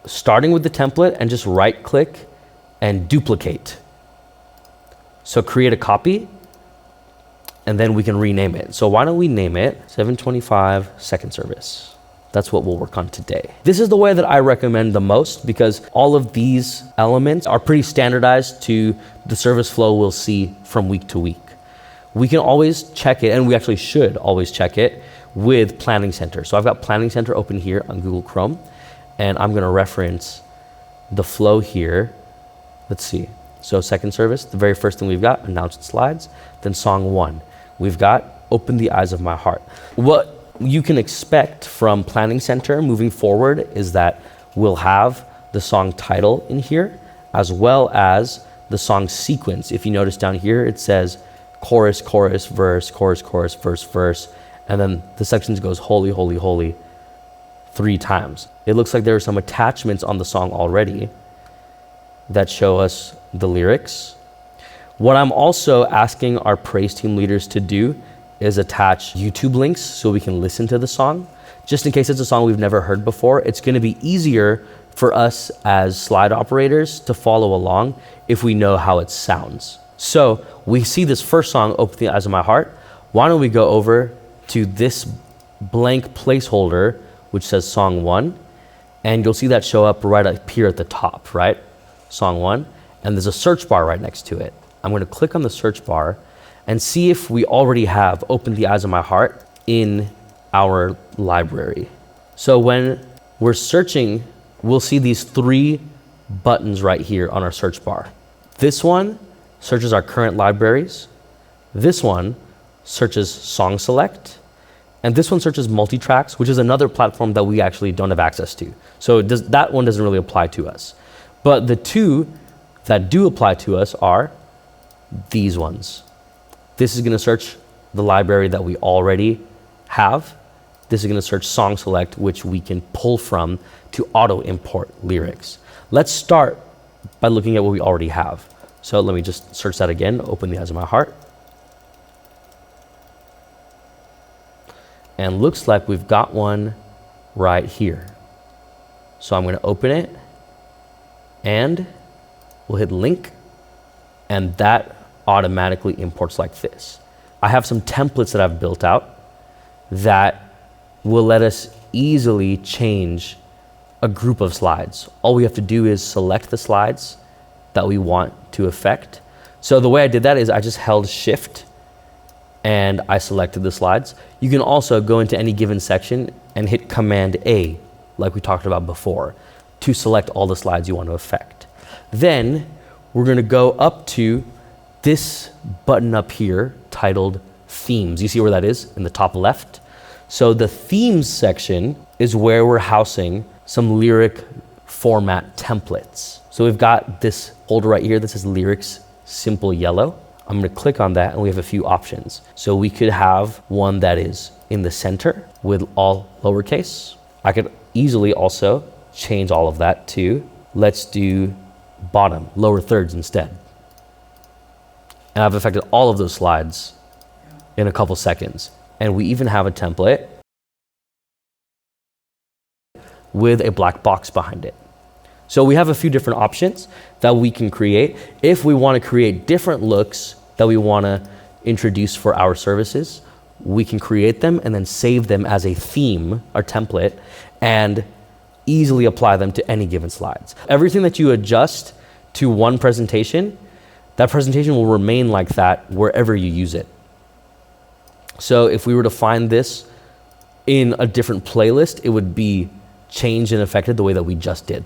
starting with the template and just right click and duplicate. So create a copy and then we can rename it. So why don't we name it 725 second service? That's what we'll work on today. This is the way that I recommend the most because all of these elements are pretty standardized to the service flow we'll see from week to week. We can always check it, and we actually should always check it with Planning Center. So I've got Planning Center open here on Google Chrome, and I'm gonna reference the flow here. Let's see. So second service, the very first thing we've got, announced slides, then song 1. We've got Open the Eyes of My Heart. What you can expect from Planning Center moving forward is that we'll have the song title in here, as well as the song sequence. If you notice down here, it says chorus, chorus, verse, chorus, chorus, verse, verse, and then the sections goes holy, holy, holy 3 times. It looks like there are some attachments on the song already that show us the lyrics. What I'm also asking our praise team leaders to do is attach YouTube links so we can listen to the song. Just in case it's a song we've never heard before, it's gonna be easier for us as slide operators to follow along if we know how it sounds. So we see this first song, Open the Eyes of My Heart. Why don't we go over to this blank placeholder, which says song 1, and you'll see that show up right up here at the top, right? Song 1, and there's a search bar right next to it. I'm gonna click on the search bar and see if we already have Open the Eyes of My Heart in our library. So when we're searching, we'll see these 3 buttons right here on our search bar. This one searches our current libraries. This one searches Song Select. And this one searches multitracks, which is another platform that we actually don't have access to. So that one doesn't really apply to us. But the 2 that do apply to us are these ones. This is gonna search the library that we already have. This is gonna search Song Select, which we can pull from to auto import lyrics. Let's start by looking at what we already have. So let me just search that again, Open the Eyes of My Heart. And looks like we've got one right here. So I'm gonna open it and we'll hit link, and that automatically imports like this. I have some templates that I've built out that will let us easily change a group of slides. All we have to do is select the slides that we want to affect. So the way I did that is I just held Shift and I selected the slides. You can also go into any given section and hit Command A, like we talked about before, to select all the slides you want to affect. Then we're gonna go up to this button up here titled Themes. You see where that is in the top left? So the Themes section is where we're housing some lyric format templates. So we've got this folder right here that says Lyrics Simple Yellow. I'm gonna click on that and we have a few options. So we could have one that is in the center with all lowercase. I could easily also change all of that to, let's do bottom, lower thirds instead. And I've affected all of those slides in a couple seconds. And we even have a template with a black box behind it. So we have a few different options that we can create. If we want to create different looks that we want to introduce for our services, we can create them and then save them as a theme or template and easily apply them to any given slides. Everything that you adjust to one presentation, that presentation will remain like that wherever you use it. So if we were to find this in a different playlist, it would be changed and affected the way that we just did.